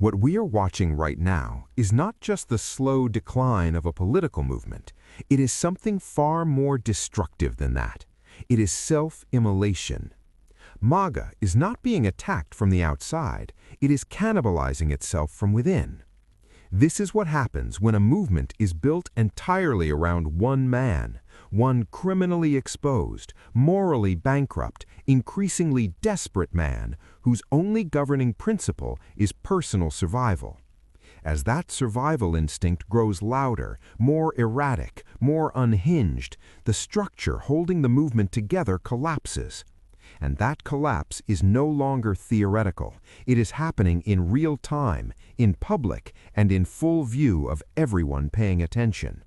What we are watching right now is not just the slow decline of a political movement. It is something far more destructive than that. It is self-immolation. MAGA is not being attacked from the outside. It is cannibalizing itself from within. This is what happens when a movement is built entirely around one man, one criminally exposed, morally bankrupt, increasingly desperate man whose only governing principle is personal survival. As that survival instinct grows louder, more erratic, more unhinged, the structure holding the movement together collapses. And that collapse is no longer theoretical. It is happening in real time, in public, and in full view of everyone paying attention.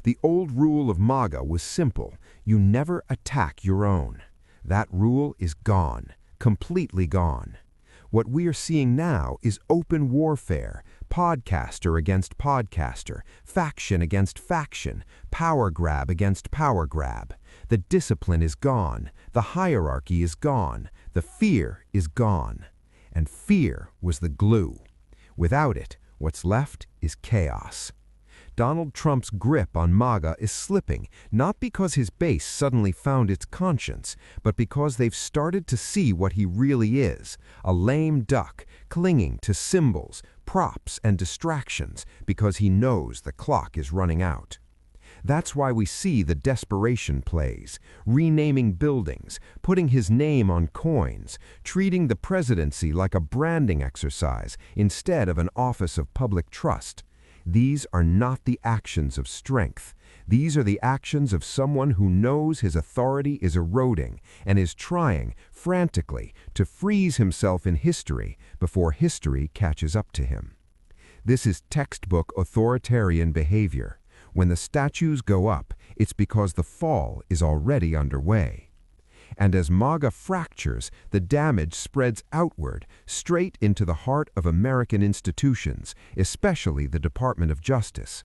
The old rule of MAGA was simple: you never attack your own. That rule is gone, completely gone. What we are seeing now is open warfare, podcaster against podcaster, faction against faction, power grab against power grab. The discipline is gone, the hierarchy is gone, the fear is gone. And fear was the glue. Without it, what's left is chaos. Donald Trump's grip on MAGA is slipping, not because his base suddenly found its conscience, but because they've started to see what he really is, a lame duck clinging to symbols, props, and distractions because he knows the clock is running out. That's why we see the desperation plays, renaming buildings, putting his name on coins, treating the presidency like a branding exercise instead of an office of public trust. These are not the actions of strength. These are the actions of someone who knows his authority is eroding and is trying, frantically, to freeze himself in history before history catches up to him. This is textbook authoritarian behavior. When the statues go up, it's because the fall is already underway. And as MAGA fractures, the damage spreads outward, straight into the heart of American institutions, especially the Department of Justice.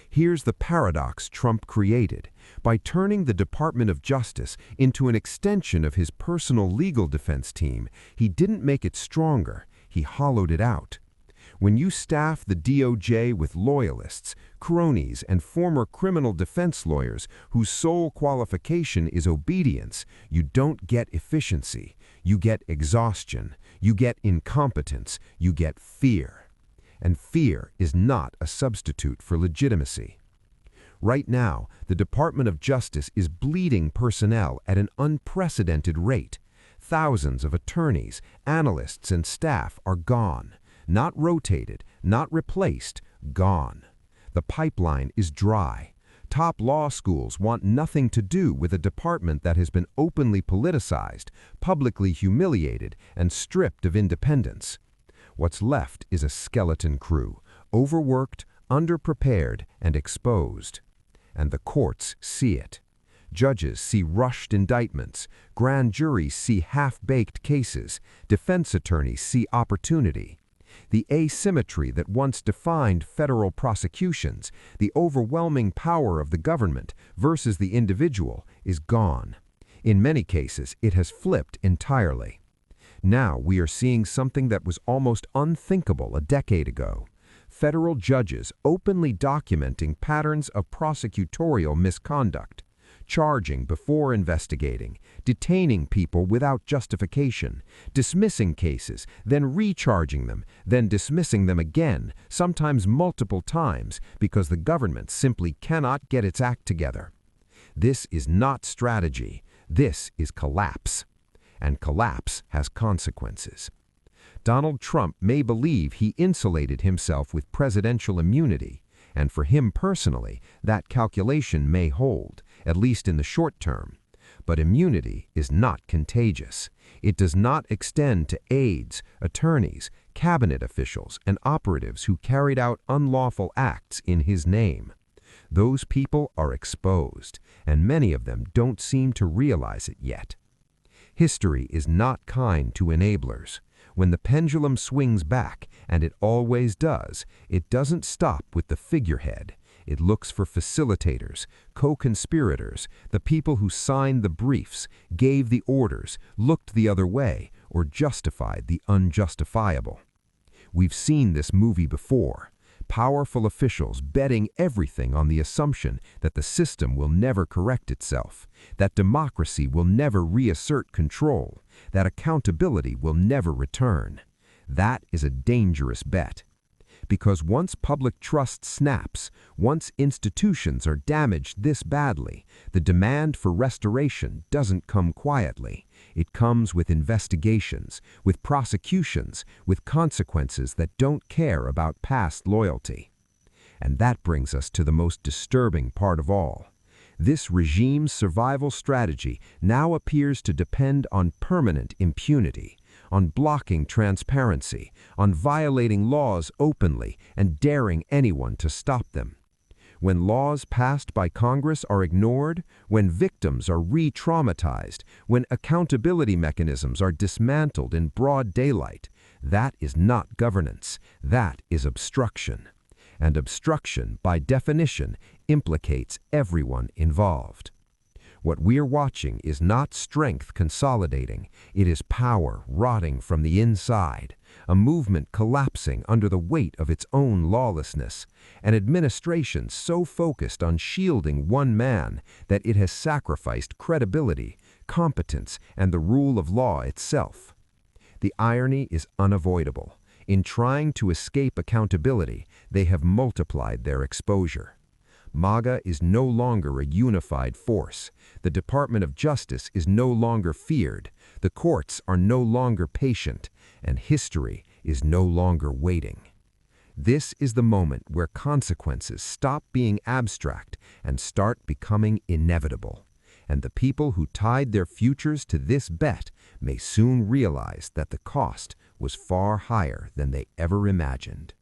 Here's the paradox Trump created. By turning the Department of Justice into an extension of his personal legal defense team, he didn't make it stronger, he hollowed it out. When you staff the DOJ with loyalists, cronies, and former criminal defense lawyers whose sole qualification is obedience, you don't get efficiency, you get exhaustion, you get incompetence, you get fear. And fear is not a substitute for legitimacy. Right now, the Department of Justice is bleeding personnel at an unprecedented rate. Thousands of attorneys, analysts, and staff are gone. Not rotated, not replaced, gone. The pipeline is dry. Top law schools want nothing to do with a department that has been openly politicized, publicly humiliated, and stripped of independence. What's left is a skeleton crew, overworked, underprepared, and exposed. And the courts see it. Judges see rushed indictments, grand juries see half-baked cases, defense attorneys see opportunity. The asymmetry that once defined federal prosecutions, the overwhelming power of the government versus the individual, is gone. In many cases, it has flipped entirely. Now we are seeing something that was almost unthinkable a decade ago. Federal judges openly documenting patterns of prosecutorial misconduct, charging before investigating, detaining people without justification, dismissing cases, then recharging them, then dismissing them again, sometimes multiple times, because the government simply cannot get its act together. This is not strategy. This is collapse. And collapse has consequences. Donald Trump may believe he insulated himself with presidential immunity, and for him personally, that calculation may hold, at least in the short term. But immunity is not contagious. It does not extend to aides, attorneys, cabinet officials, and operatives who carried out unlawful acts in his name. Those people are exposed, and many of them don't seem to realize it yet. History is not kind to enablers. When the pendulum swings back, and it always does, it doesn't stop with the figurehead. It looks for facilitators, co-conspirators, the people who signed the briefs, gave the orders, looked the other way, or justified the unjustifiable. We've seen this movie before. Powerful officials betting everything on the assumption that the system will never correct itself, that democracy will never reassert control, that accountability will never return. That is a dangerous bet. Because once public trust snaps, once institutions are damaged this badly, the demand for restoration doesn't come quietly. It comes with investigations, with prosecutions, with consequences that don't care about past loyalty. And that brings us to the most disturbing part of all. This regime's survival strategy now appears to depend on permanent impunity, on blocking transparency, on violating laws openly and daring anyone to stop them. When laws passed by Congress are ignored, when victims are re-traumatized, when accountability mechanisms are dismantled in broad daylight, that is not governance, that is obstruction. And obstruction, by definition, implicates everyone involved. What we're watching is not strength consolidating, it is power rotting from the inside, a movement collapsing under the weight of its own lawlessness, an administration so focused on shielding one man that it has sacrificed credibility, competence, and the rule of law itself. The irony is unavoidable. In trying to escape accountability, they have multiplied their exposure. MAGA is no longer a unified force. The Department of Justice is no longer feared. The courts are no longer patient, and history is no longer waiting. This is the moment where consequences stop being abstract and start becoming inevitable. And the people who tied their futures to this bet may soon realize that the cost was far higher than they ever imagined.